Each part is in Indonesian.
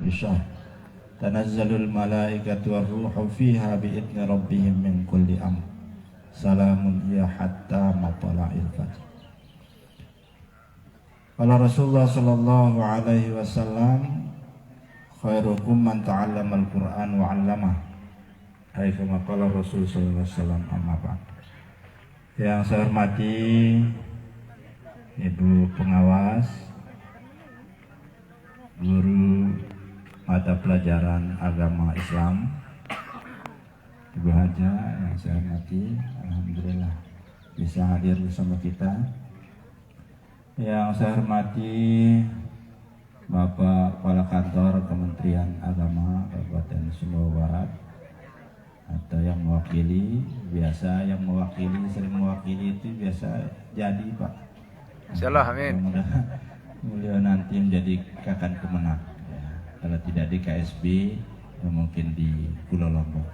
بشهر تنزل الملائكة والروح فيها بإذن ربهم من كل أمر سلام هي حتى مطلع الفجر. Qala Rasulullah sallallahu alaihi wasallam, khairukum man ta'allama al-Qur'an wa 'allamah. Hai kama qala Rasul sallallahu alaihi wasallam, amma ba'd. Yang saya hormati Ibu pengawas, guru mata pelajaran agama Islam, Ibu Haja yang saya hormati, alhamdulillah bisa hadir bersama kita. Yang saya hormati Bapak Kepala Kantor Kementerian Agama Kabupaten Sumbawa Barat, atau yang mewakili, biasa yang mewakili, sering mewakili itu biasa jadi Pak. Insyaallah, amin. Beliau nanti menjadi kakan kemenang ya. Kalau tidak di KSB ya mungkin di Pulau Lombok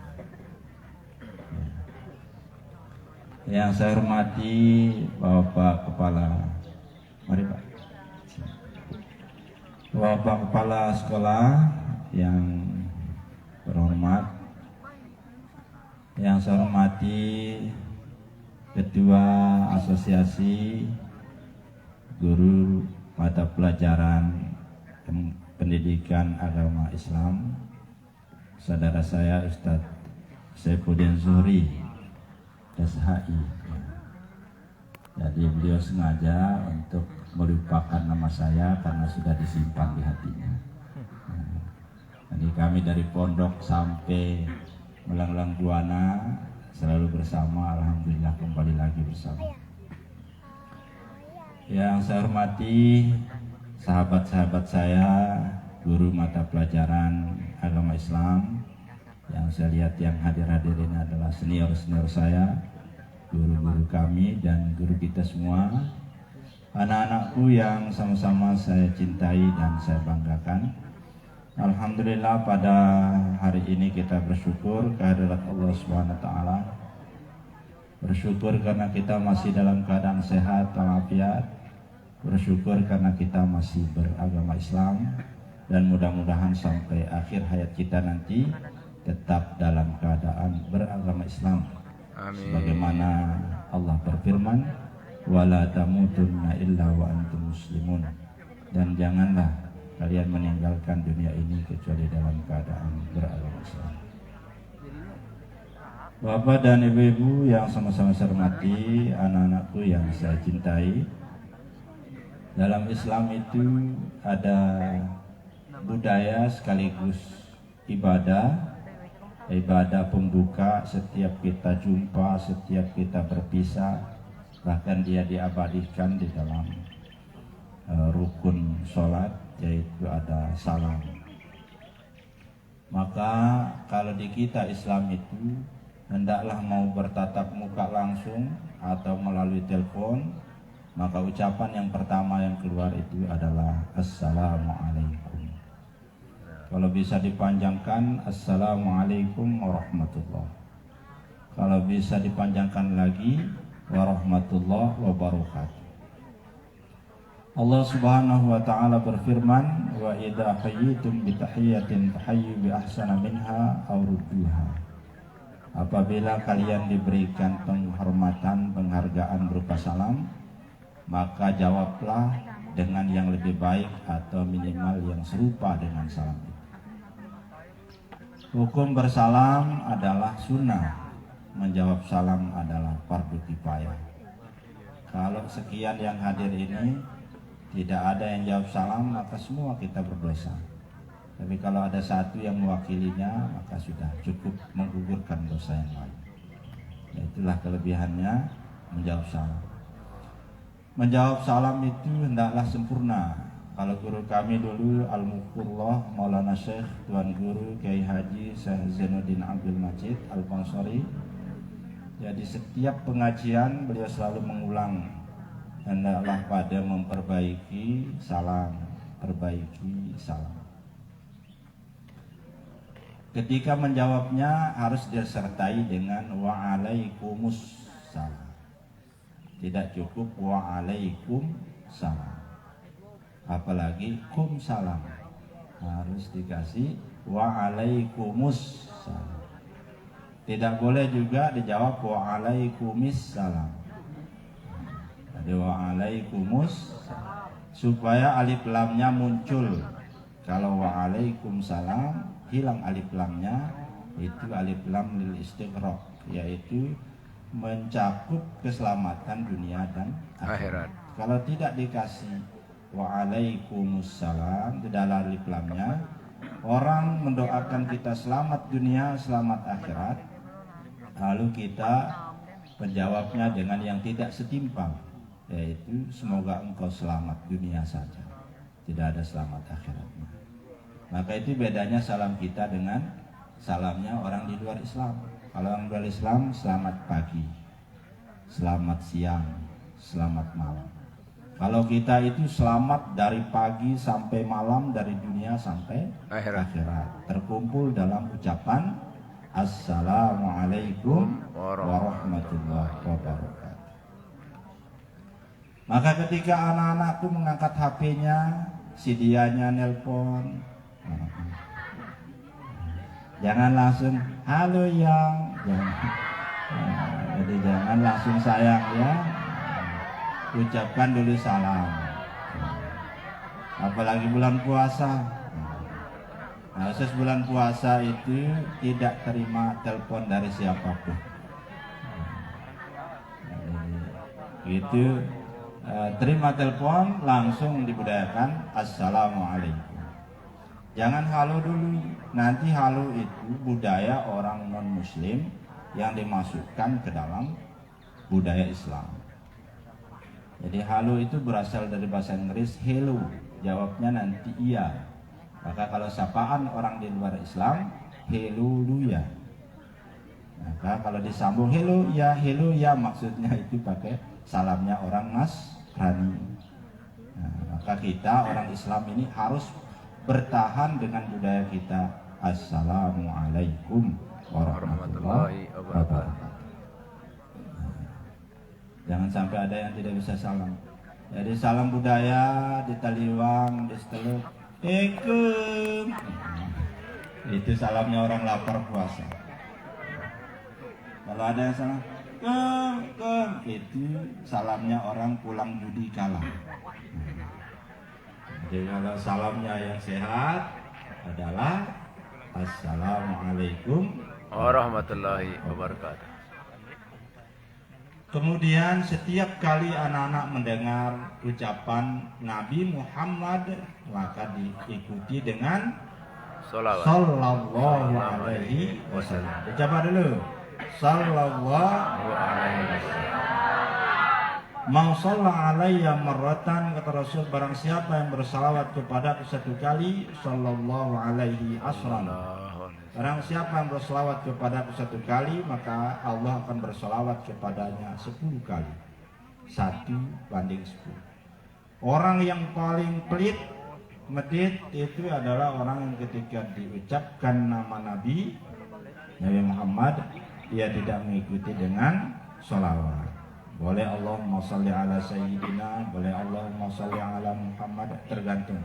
ya. Yang saya hormati Bapak Kepala, mari Pak, Bapak Kepala Sekolah yang berhormat, yang saya hormati Ketua Asosiasi Guru Mata Pelajaran Pendidikan Agama Islam, saudara saya Ustadz Saifuddin Zuhri, SHI. Jadi beliau sengaja untuk melupakan nama saya karena sudah disimpan di hatinya. Jadi kami dari pondok sampai melanglang buana selalu bersama, alhamdulillah kembali lagi bersama. Yang saya hormati sahabat-sahabat saya, guru mata pelajaran agama Islam, yang saya lihat yang hadir-hadir ini adalah senior-senior saya, guru-guru kami dan guru kita semua, anak-anakku yang sama-sama saya cintai dan saya banggakan. Alhamdulillah pada hari ini kita bersyukur kehadirat Allah SWT. Bersyukur karena kita masih dalam keadaan sehat walafiat. Bersyukur karena kita masih beragama Islam, dan mudah-mudahan sampai akhir hayat kita nanti tetap dalam keadaan beragama Islam. Amin. Sebagaimana Allah berfirman, wala tamutunna illa wa antum muslimun, dan janganlah kalian meninggalkan dunia ini kecuali dalam keadaan beragama Islam. Bapak dan ibu-ibu yang sama-sama saya hormati, anak-anakku yang saya cintai, dalam Islam itu ada budaya sekaligus ibadah pembuka. Setiap kita jumpa, setiap kita berpisah, bahkan dia diabadikan di dalam rukun sholat, yaitu ada salam. Maka kalau di kita Islam itu hendaklah mau bertatap muka langsung atau melalui telepon, maka ucapan yang pertama yang keluar itu adalah Assalamualaikum. Kalau bisa dipanjangkan, Assalamualaikum warahmatullahi. Kalau bisa dipanjangkan lagi, warahmatullahi wabarakatuh. Allah Subhanahu wa taala berfirman, wa idza hayyitum bi tahiyyatin fahayyu bi ahsana minha aw rudduha. Apabila kalian diberikan penghormatan, penghargaan berupa salam, maka jawablah dengan yang lebih baik atau minimal yang serupa dengan salam itu. Hukum bersalam adalah sunnah, menjawab salam adalah fardu kifayah. Kalau sekian yang hadir ini tidak ada yang jawab salam, maka semua kita berdosa. Tapi kalau ada satu yang mewakilinya, maka sudah cukup menggugurkan dosa yang lain. Itulah kelebihannya menjawab salam. Menjawab salam itu hendaklah sempurna. Kalau guru kami dulu Al-Muqullah Maulana Syekh Tuan Guru Kiai Haji Syekh Zainuddin Abdul Majid Al-Bansari, jadi setiap pengajian beliau selalu mengulang, hendaklah pada memperbaiki salam, perbaiki salam. Ketika menjawabnya harus disertai dengan wa'alaikumussalam. Tidak cukup wa'alaikumsalam, apalagi kum salam. harus dikasih waalaikumsalam. Tidak boleh juga dijawab waalaikumsalam. Jadi waalaikumsalam supaya alif lamnya muncul. Kalau waalaikumsalam hilang alif lamnya, itu alif lam lil istighraq, yaitu mencakup keselamatan dunia dan akhirat. Kalau tidak dikasih waalaikumsalam tidak ada alif lamnya, orang mendoakan kita selamat dunia, selamat akhirat, lalu kita menjawabnya dengan yang tidak setimpal, yaitu semoga engkau selamat dunia saja, tidak ada selamat akhiratnya. Maka itu bedanya salam kita dengan salamnya orang di luar Islam. Kalau orang luar Islam, selamat pagi, selamat siang, selamat malam. Kalau kita itu selamat dari pagi sampai malam, dari dunia sampai akhirat. Terkumpul dalam ucapan Assalamualaikum warahmatullahi wabarakatuh. Maka ketika anak-anakku mengangkat HP-nya, si dianya nelpon, jangan langsung halo yang, jadi jangan langsung sayang ya, ucapkan dulu salam. Apalagi bulan puasa, khusus bulan puasa itu tidak terima telepon dari siapapun. Itu terima telepon langsung dibudayakan Assalamualaikum. Jangan halo dulu, nanti halo itu budaya orang non muslim yang dimasukkan ke dalam budaya Islam. Jadi halo itu berasal dari bahasa Inggris hello, jawabnya nanti iya. Maka kalau sapaan orang di luar Islam, haleluya. Maka kalau disambung hello ya maksudnya itu pakai salamnya orang Nasrani. Nah, maka kita orang Islam ini harus bertahan dengan budaya kita. Assalamualaikum warahmatullahi wabarakatuh. Jangan sampai ada yang tidak bisa salam. Jadi salam budaya di Taliwang, di Seteluk, Ekum. Itu salamnya orang lapar puasa. Kalau ada yang salah, kem, itu salamnya orang pulang judi kalah. Jadi kalau salamnya yang sehat adalah Assalamualaikum warahmatullahi wabarakatuh. Kemudian setiap kali anak-anak mendengar ucapan Nabi Muhammad, maka diikuti dengan Sallallahu alaihi wasallam. Dicoba dulu. Sallallahu alaihi wasallam. Mau shalla alayya marratan, kata Rasul, barang siapa yang bersalawat kepadaku satu kali, sallallahu alaihi asran. Barang siapa yang bersalawat kepadaku satu kali, maka Allah akan bersalawat kepadanya 10 kali. 1:10. Orang yang paling pelit, medit, itu adalah orang yang ketika diucapkan nama Nabi Muhammad, dia tidak mengikuti dengan sholawat. Boleh Allahumma sholli ala sayyidina, boleh Allahumma sholli ala Muhammad, tergantung.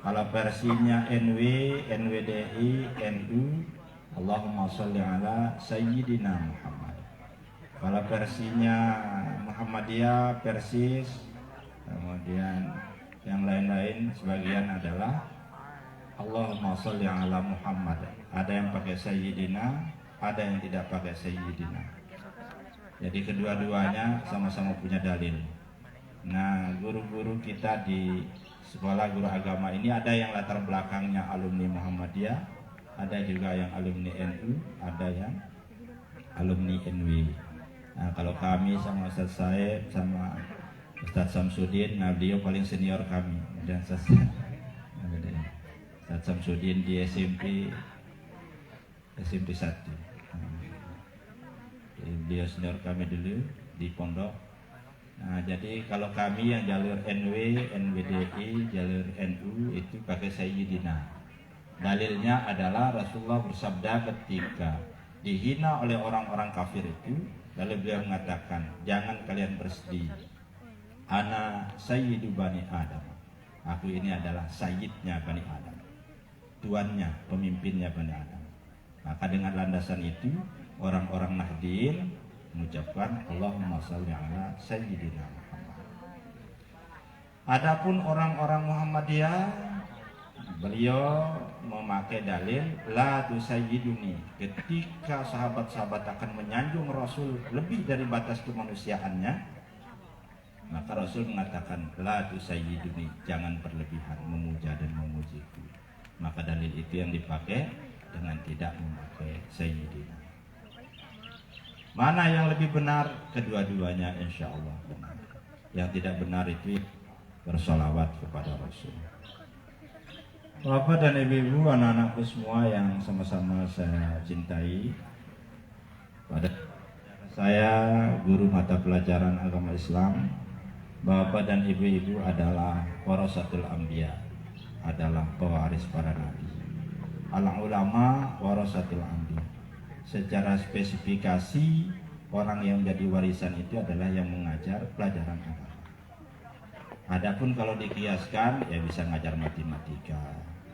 Kalau versinya NW, NWDI, NU, Allahumma sholli ala sayyidina Muhammad. Kalau versinya Muhammadiyah, Persis, kemudian yang lain-lain sebagian adalah Allahumma sholli ala Muhammad. Ada yang pakai sayyidina, ada yang tidak pakai sayyidina. Jadi kedua-duanya sama-sama punya dalil. Nah, guru-guru kita di sekolah guru agama ini ada yang latar belakangnya alumni Muhammadiyah, ada juga yang alumni NU, ada yang alumni NW. Nah, kalau kami sama Ustaz Said sama Ustaz Samsudin, nah beliau paling senior kami. Dan Ustaz Samsudin di SMP 1. Dia senior kami dulu di pondok. Nah, jadi kalau kami yang jalur NW, NWDI, jalur NU itu pakai sayyidina. Dalilnya adalah Rasulullah bersabda ketika dihina oleh orang-orang kafir itu, lalu beliau mengatakan, jangan kalian bersedih. Ana sayyidu bani Adam. Aku ini adalah sayyidnya bani Adam. tuannya, pemimpinnya Bani Adam. Maka dengan landasan itu orang-orang Nahdien mengucapkan Allahumma shalli ala sayyidina Muhammad. Adapun orang-orang Muhammadiyah, beliau memakai dalil la tusayyiduni. Ketika sahabat-sahabat akan menyanjung Rasul lebih dari batas kemanusiaannya, maka Rasul mengatakan la tusayyiduni, jangan berlebihan memuja dan memujiku. Maka dalil itu yang dipakai dengan tidak memakai sayyidina. Mana yang lebih benar? Kedua-duanya insya Allah benar. Yang tidak benar itu bersolawat kepada Rasul. Bapak dan ibu-ibu, anak-anakku semua yang sama-sama saya cintai, pada saya guru mata pelajaran agama Islam, Bapak dan ibu-ibu adalah warasatul anbiya, adalah pewaris para nabi. Al ulama warasatul anbiya. Secara spesifikasi, orang yang jadi warisan itu adalah yang mengajar pelajaran agama. Adapun kalau dikiaskan, ya bisa ngajar matematika,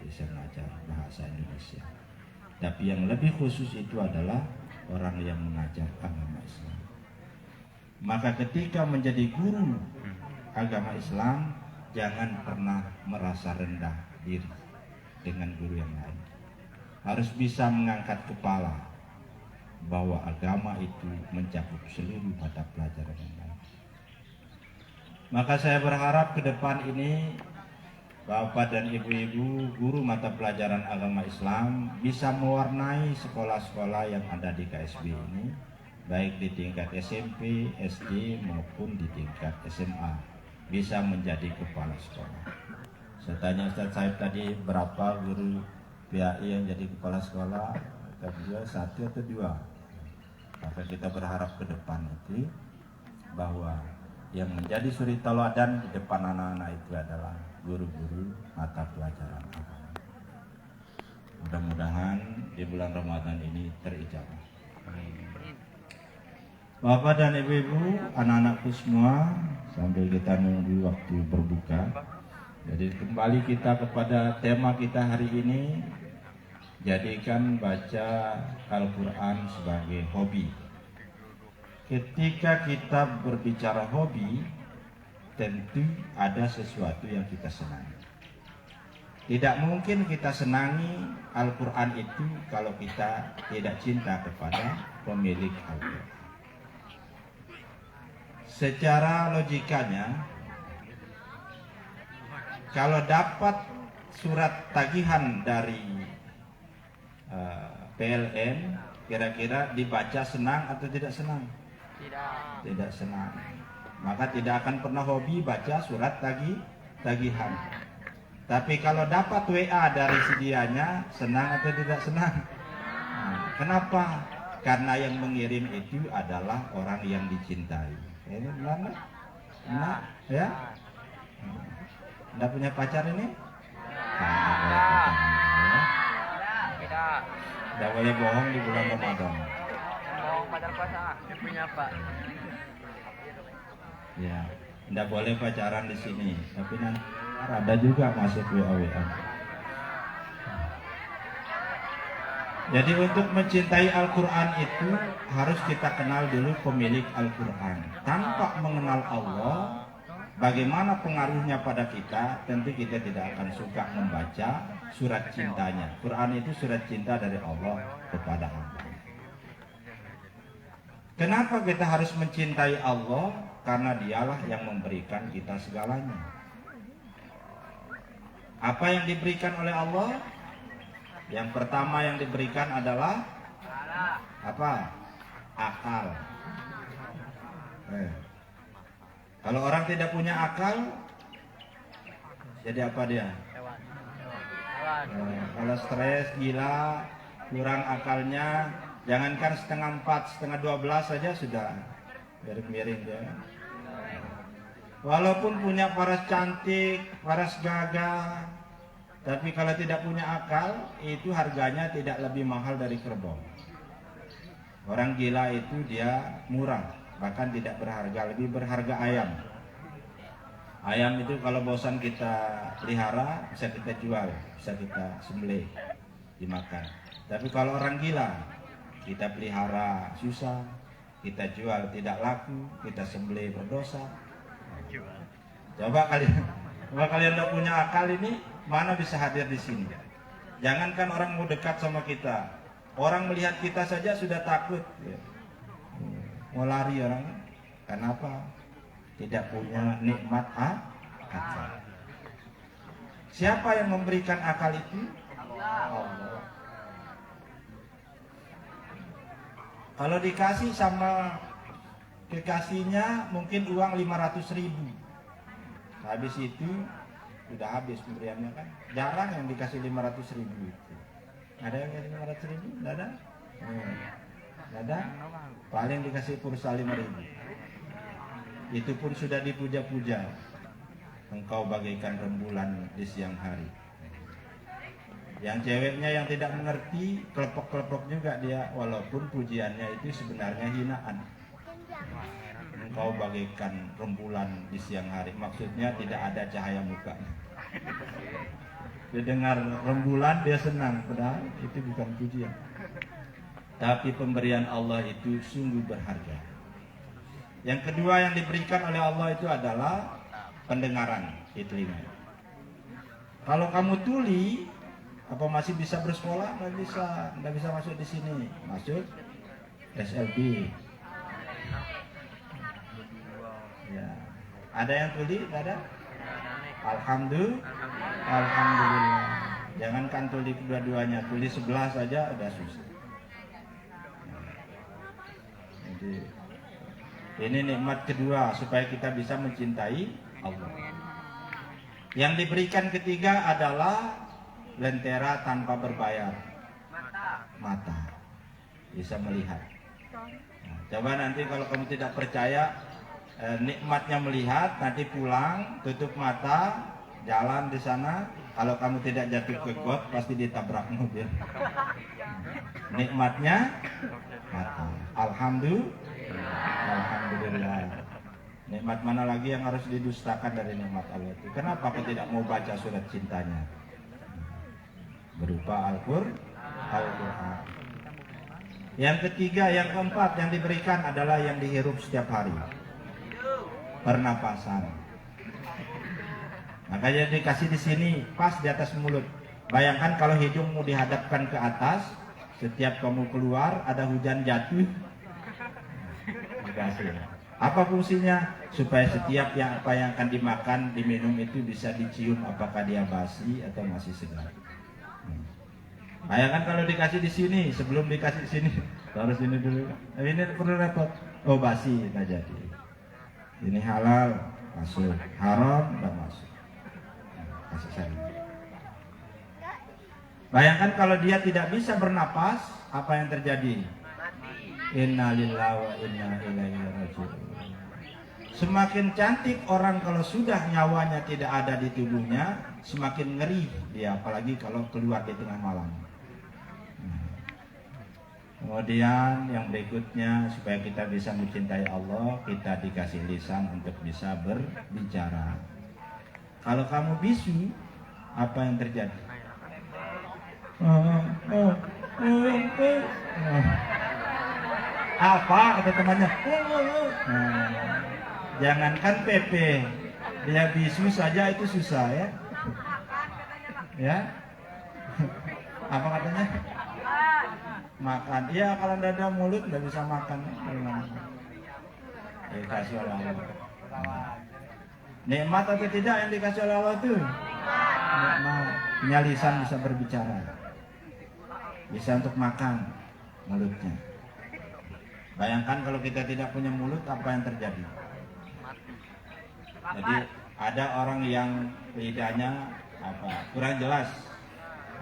bisa ngajar bahasa Indonesia. Tapi yang lebih khusus itu adalah orang yang mengajar agama Islam. Maka ketika menjadi guru agama Islam, jangan pernah merasa rendah diri dengan guru yang lain. Harus bisa mengangkat kepala bahwa agama itu mencakup seluruh mata pelajaran yang lain. Maka saya berharap ke depan ini Bapak dan ibu-ibu guru mata pelajaran agama Islam bisa mewarnai sekolah-sekolah yang ada di KSB ini, baik di tingkat SMP, SD maupun di tingkat SMA, bisa menjadi kepala sekolah. Saya tanya Ustaz Saib tadi berapa guru PAI yang jadi kepala sekolah, kata dia 1 atau 2. Maka kita berharap ke depan itu bahwa yang menjadi suri tauladan di depan anak-anak itu adalah guru-guru mata pelajaran agama. Mudah-mudahan di bulan Ramadan ini terijabah. Bapak dan ibu-ibu, anak-anakku semua, sambil kita nunggu waktu berbuka. Jadi kembali kita kepada tema kita hari ini, jadikan baca Al-Quran sebagai hobi. Ketika kita berbicara hobi, tentu ada sesuatu yang kita senangi. Tidak mungkin kita senangi Al-Quran itu kalau kita tidak cinta kepada pemilik Al-Quran. Secara logikanya, kalau dapat surat tagihan dari PLN, kira-kira dibaca senang atau tidak senang? Tidak senang. Maka tidak akan pernah hobi baca surat tagihan. Tapi kalau dapat WA dari sedianya, senang atau tidak senang? Kenapa? Karena yang mengirim itu adalah orang yang dicintai. Ini benar nggak? Benar, ya? Anda punya pacar ini? Tidak boleh bohong di bulan Ramadan. Pacar puasa, dia punya Pak. Ya, tidak boleh pacaran di sini. Tapi nanti ada juga masuk WA. Jadi untuk mencintai Al-Quran itu harus kita kenal dulu pemilik Al-Quran. Tanpa mengenal Allah, bagaimana pengaruhnya pada kita, tentu kita tidak akan suka membaca surat cintanya. Quran itu surat cinta dari Allah kepada hamba. Kenapa kita harus mencintai Allah? Karena dialah yang memberikan kita segalanya. Apa yang diberikan oleh Allah? Yang pertama yang diberikan adalah apa? Akal. Kalau orang tidak punya akal, jadi apa dia? Kalau stres, gila, kurang akalnya, jangankan 3:30, 3:30 saja sudah miring-miring dia. Walaupun punya paras cantik, paras gagah, tapi kalau tidak punya akal, itu harganya tidak lebih mahal dari kerbau. Orang gila itu dia murah, bahkan tidak berharga, lebih berharga ayam. Ayam itu kalau bosan kita pelihara, bisa kita jual, bisa kita sembelih, dimakan. Tapi kalau orang gila, kita pelihara susah, kita jual tidak laku, kita sembelih berdosa. Coba kalian tidak punya akal ini, mana bisa hadir di sini? Jangankan orang mau dekat sama kita, orang melihat kita saja sudah takut. Ya. Mau lari orang, kenapa? Tidak punya nikmat akal. Siapa yang memberikan akal itu? Allah. Kalau dikasih sama kekasihnya mungkin uang 500.000. Habis itu sudah habis pemberiannya kan. Jarang yang dikasih 500.000 itu. Ada yang 500.000? Tidak ada? Tidak ada? Paling dikasih pulsa 5.000. Itu pun sudah dipuja-puja. Engkau bagaikan rembulan di siang hari. Yang ceweknya yang tidak mengerti, kelepok-kelepok juga dia, walaupun pujiannya itu sebenarnya hinaan. Engkau bagaikan rembulan di siang hari, maksudnya tidak ada cahaya muka. Dia dengar rembulan dia senang, padahal itu bukan pujian. Tapi pemberian Allah itu sungguh berharga. Yang kedua yang diberikan oleh Allah itu adalah pendengaran di telinga. Kalau kamu tuli, apa masih bisa bersekolah? Nggak bisa masuk di sini. Masuk SLB. Ya. Ada yang tuli? Nggak ada? Alhamdulillah. Jangankan tuli kedua-duanya, tuli sebelah saja udah susah. Jadi ini nikmat kedua supaya kita bisa mencintai Allah. Yang diberikan ketiga adalah lentera tanpa berbayar. Mata. Bisa melihat. Nah, coba nanti kalau kamu tidak percaya nikmatnya melihat, nanti pulang tutup mata, jalan di sana. Kalau kamu tidak jatuh ke got, pasti ditabrak mobil. Nikmatnya mata. Alhamdulillah. Nikmat mana lagi yang harus didustakan dari nikmat Allah itu? Kenapa kau tidak mau baca surat cintanya? Berupa Al-Quran. Yang ketiga, yang keempat yang diberikan adalah yang dihirup setiap hari. Pernapasan. Makanya dikasih di sini, pas di atas mulut. Bayangkan kalau hidungmu dihadapkan ke atas, setiap kamu keluar ada hujan jatuh. Apa fungsinya? Supaya setiap apa yang akan dimakan, diminum itu bisa dicium apakah dia basi atau masih segar. Bayangkan kalau dikasih di sini, sebelum dikasih di sini, harus ini dulu. Ini perlu repot. Oh basi, nggak jadi. Ini halal, masuk. Haram, nggak masuk. Kasih saya. Bayangkan kalau dia tidak bisa bernapas, apa yang terjadi? Inna lillahi wa inna ilaihi raji'un. Semakin cantik orang kalau sudah nyawanya tidak ada di tubuhnya, semakin ngeri dia, apalagi kalau keluar di tengah malam. Kemudian yang berikutnya, supaya kita bisa mencintai Allah, kita dikasih lisan untuk bisa berbicara. Kalau kamu bisu, apa yang terjadi? Apa kata temannya? Jangankan PP, dia bisu saja itu susah ya. Ya. Apa katanya? Makan. Iya, kalau tidak ada mulut tidak bisa makan. Dikasih oleh Allah. Nikmat atau tidak yang dikasih oleh Allah itu? Nikmat. Punya lisan bisa berbicara. Bisa untuk makan mulutnya. Bayangkan kalau kita tidak punya mulut, apa yang terjadi? Jadi ada orang yang lidahnya kurang jelas,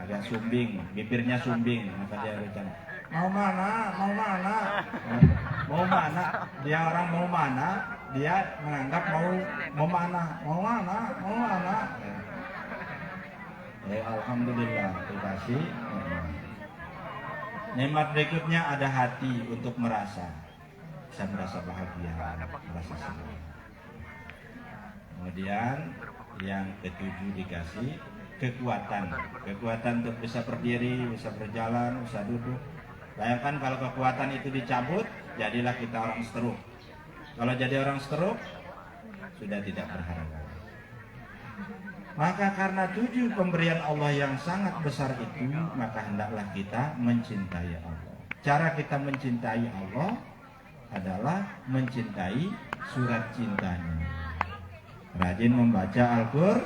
agak sumbing, bibirnya sumbing, maka dia bicara, mau mana, dia orang mau mana, dia menganggap mau mana. Alhamdulillah, dikasih. Nikmat berikutnya ada hati untuk merasa, bisa merasa bahagia, merasa senang. Kemudian yang ketujuh dikasih kekuatan untuk bisa berdiri, bisa berjalan, bisa duduk. Bayangkan kalau kekuatan itu dicabut, jadilah kita orang stroke. Kalau jadi orang stroke, sudah tidak berharga. Maka karena 7 pemberian Allah yang sangat besar itu, maka hendaklah kita mencintai Allah. Cara kita mencintai Allah adalah mencintai surat cintanya. Rajin membaca Al-Quran.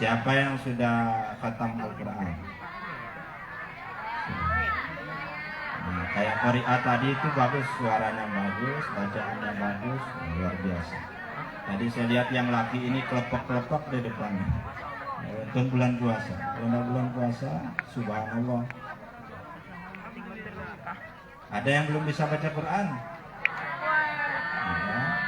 Siapa yang sudah khatam Al-Quran? Nah, kayak Qari'ah tadi itu bagus, suaranya bagus, bacaannya bagus, luar biasa. Tadi saya lihat yang laki ini kelepek-kelepek di depannya. Untuk bulan puasa. Bulan puasa, subhanallah. Ada yang belum bisa baca Quran? Ada.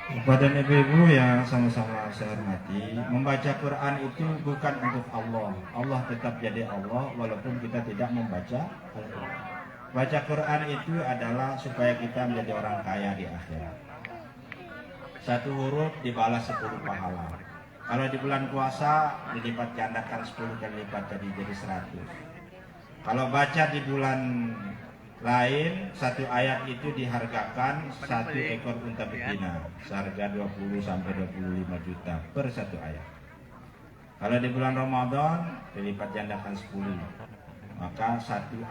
Kepada ibu-ibu yang sama-sama saya hormati, membaca Quran itu bukan untuk Allah. Allah tetap jadi Allah walaupun kita tidak membaca Al-Quran. Baca Quran itu adalah supaya kita menjadi orang kaya di akhirat. 1 huruf dibalas 10 pahala. Kalau di bulan puasa dilipat gandakan 10 kali lipat jadi 100. Kalau baca di bulan lain, 1 ayat itu dihargakan 1 ekor unta betina, seharga 20 sampai 25 juta per 1 ayat. Kalau di bulan Ramadan dilipat gandakan 10. Maka 1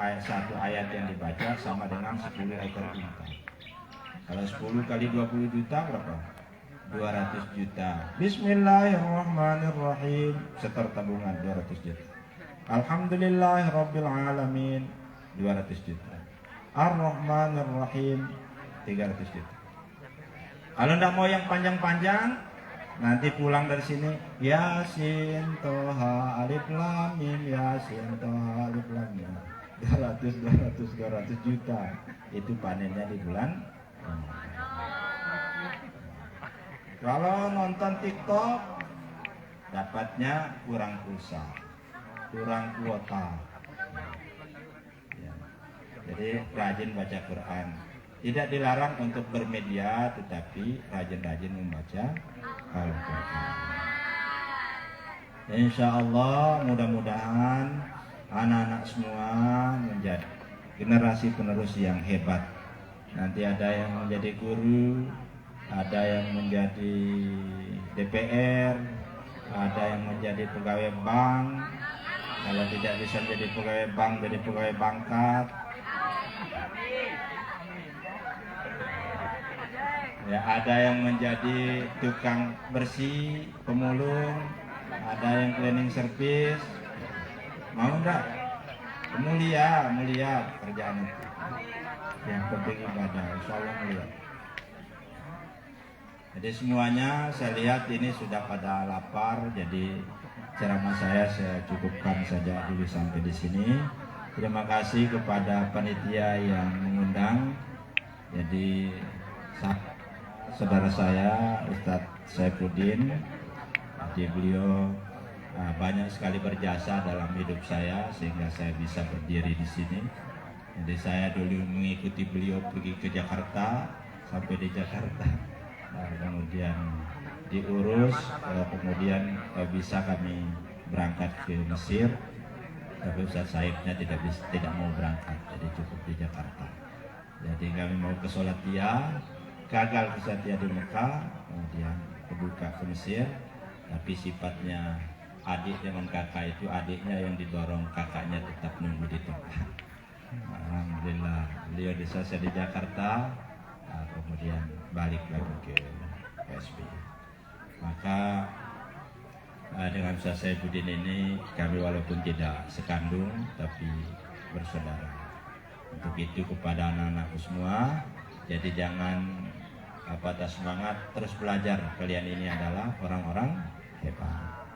ayat yang dibaca sama dengan 10 ekor unta. Kalau 10 kali 20 juta berapa? 200 juta. Bismillahirrahmanirrahim. Setor tabungan 200 juta. Alhamdulillahirabbil alamin 200 juta. Ar-Rahmanir-Rahim 300 juta. Kalau tidak mau yang panjang-panjang, nanti pulang dari sini Yasin Toha Alif Lam Mim, Yasin Toha Alif Lam Mim. 200 juta. Itu panennya di bulan. Kalau nonton TikTok, dapatnya kurang pulsa, kurang kuota. Jadi rajin baca Quran. Tidak dilarang untuk bermedia, tetapi rajin-rajin membaca Al-Quran. Insya Allah mudah-mudahan anak-anak semua menjadi generasi penerus yang hebat. Nanti ada yang menjadi guru, ada yang menjadi DPR, ada yang menjadi pegawai bank. Kalau tidak bisa menjadi pegawai bank, jadi pegawai bangkat. Ya, ada yang menjadi tukang bersih, pemulung, ada yang cleaning service. Mau enggak? Mulia kerjaan itu. Yang penting ibadah, insya Allah mulia. Jadi semuanya saya lihat ini sudah pada lapar, jadi ceramah saya cukupkan saja dulu sampai di sini. Terima kasih kepada panitia yang mengundang. Jadi saudara saya Ustadz Saifuddin, jadi beliau banyak sekali berjasa dalam hidup saya sehingga saya bisa berdiri di sini. Jadi saya dulu mengikuti beliau pergi ke Jakarta, sampai di Jakarta, kemudian diurus, kemudian bisa kami berangkat ke Mesir, tapi Ustadz Saibnya tidak mau berangkat, jadi cukup di Jakarta. Jadi kami mau ke Solatia, gagal ke Solatia di Mekah, kemudian kebuka ke Mesir, tapi sifatnya adik dengan kakak itu, adiknya yang didorong, kakaknya tetap nunggu di tempat. Alhamdulillah beliau selesai di Jakarta, kemudian balik lagi ke PSB. Maka dengan Ustaz Saifuddin ini kami walaupun tidak sekandung tapi bersaudara. Untuk itu kepada anak-anakku semua, jadi jangan patah semangat, terus belajar. Kalian ini adalah orang-orang hebat.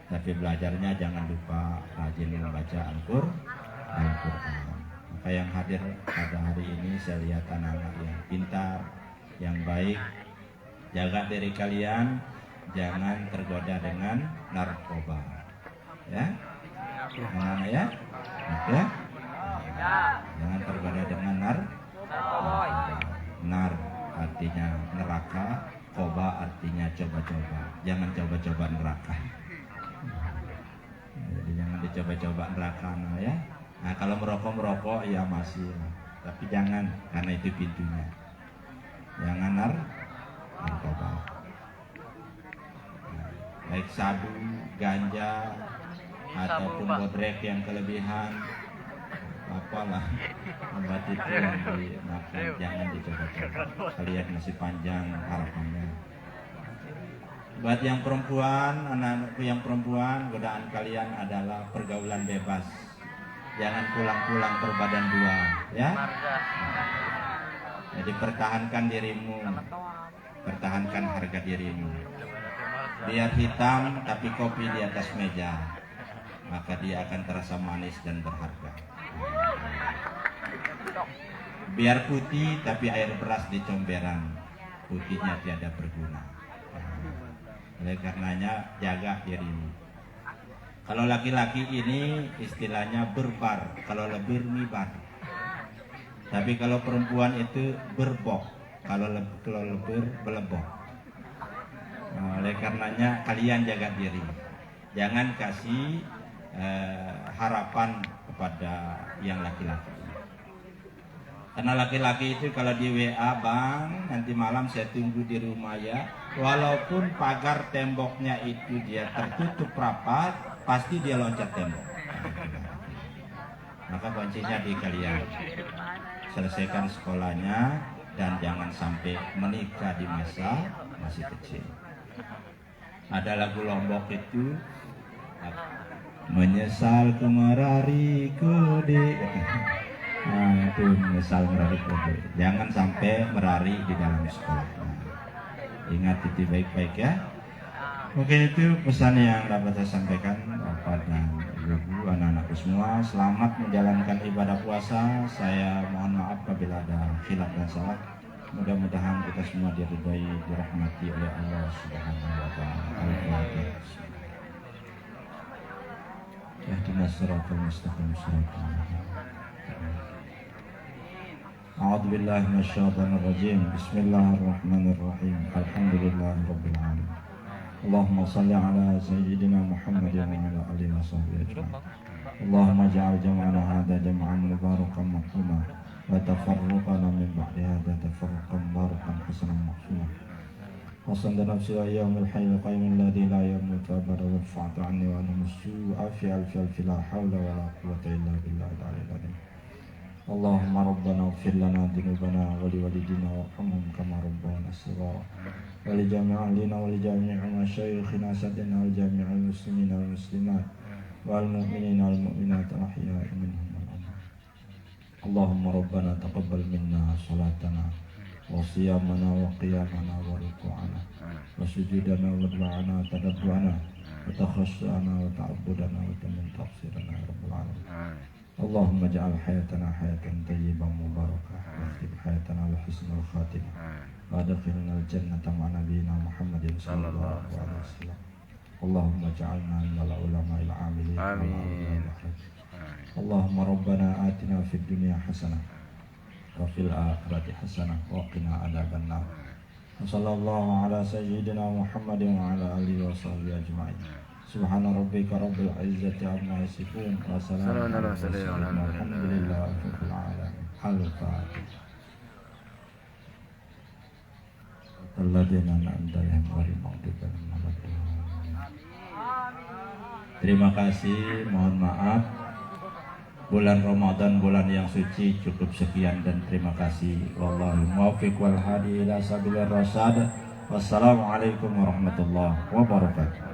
Tapi belajarnya jangan lupa rajin membaca Al-Quran. Maka yang hadir pada hari ini saya lihat anak-anak yang pintar, yang baik. Jaga diri kalian, jangan tergoda dengan narkoba. Ya, anak-anak ya, ya. Jangan tergoda dengan nar artinya neraka, koba artinya coba-coba. Jangan coba-coba neraka. Jadi jangan dicoba-coba neraka, nah, ya. Nah, kalau merokok ya masih, tapi jangan, karena itu pintunya. Jangan narkoba. Nah, baik sabu, ganja, ataupun bodrek yang kelebihan, apalah obat itu yang dimakan, jangan dicoba-coba. Kalian masih panjang harapannya. Buat yang perempuan, anak-anakku yang perempuan, godaan kalian adalah pergaulan bebas. Jangan pulang-pulang berbadan dua, ya. Jadi pertahankan dirimu, pertahankan harga dirimu. Biar hitam tapi kopi di atas meja, maka dia akan terasa manis dan berharga. Biar putih tapi air beras di comberan, putihnya tiada berguna. Oleh karenanya jaga dirimu. Kalau laki-laki ini istilahnya berbar, kalau lebih mibar. Tapi kalau perempuan itu berbok, kalau lebih belebok. Nah, oleh karenanya kalian jaga diri. Jangan kasih harapan kepada yang laki-laki. Karena laki-laki itu kalau di WA, bang, nanti malam saya tunggu di rumah ya. Walaupun pagar temboknya itu dia tertutup rapat, pasti dia loncat tembok. Maka kuncinya di kalian. Selesaikan sekolahnya dan jangan sampai menikah di masa masih kecil. Ada lagu Lombok itu, menyesal ku merari kode. Nah, itu menyesal merari kode. Jangan sampai merari di dalam sekolah. Nah, ingat itu baik-baik ya. Mungkin itu pesan yang dapat saya sampaikan Bapak dan Ibu, anak-anakku semua. Selamat menjalankan ibadah puasa. Saya mohon maaf apabila ada khilaf dan salah. Mudah-mudahan kita semua diridhai, dirahmati oleh Allah Subhanahu wa taala. Al-Fatihah. Ihdinas siratal mustaqim, siratal ladzina A'udzu billahi minasyaitonir rajim. Bismillahirrahmanirrahim. Alhamdulillahirabbil alamin. Allahumma salli ala sayyidina Muhammad wa ala alihi wa sahbihi ajma'in. Allahumma ja'al jam'ana hadha jam'an mubarakan marhuma wa tafarruqana min ba'di hadha tafarruqan barakan hasanan mahsuma. Wasanda nafsi wa yawmil hayyil qayyum alladhi la yamutu abada wa fa'tu anni wa anhum as-su'a fi alfi la hawla wa la quwwata illa billahi al-'aliyyil 'azim. Allahumma rabbana ighfir lana dhunubana wa liwalidina warhamhum kama rabbawna shighara. Wa li jami'i ahlina wa li jami'i mashayikhina sadina wa jami'il muslimina wal muslimat wal mu'minina wal mu'minat ahya'i minhum wal amwat. Allahumma rabbana taqabbal minna salatana wa siyamana wa qiyamana wa ruku'ana wa sujudana wa du'ana tadabbu'ana wa takhashshu'ana wa ta'abbudana wa tamin tafsirana ya rabbal alamin. Allahumma ja'al hayatana hayatan tayyiban mubarakah wa akhtim hayatana li husnil khatimah wa adkhilna al-jannata ma'a nabiyyina Muhammadin sallallahu alaihi wasallam. Allahumma ja'alna minal ulama'il 'amilin. Amin. Allahumma rabbana atina fid dunya hasanah wa fil akhirati hasanah wa qina adzaban nar. Sallallahu ala sayyidina Muhammadin wa ala alihi wa sahbihi ajma'in. Subhana rabbika rabbil izzati amma yasifun wa salamun ala mursalin walhamdulillahi rabbil alamin. Al-Fatihah. Alladzina an'amta 'alaihim ghairil maghdubi 'alaihim waladdallin. Terima kasih, mohon maaf. Bulan Ramadan, bulan yang suci, cukup sekian dan terima kasih. Wallahul muwaffiq wal hadi ila sabilir rasyad. Wassalamualaikum warahmatullahi wabarakatuh.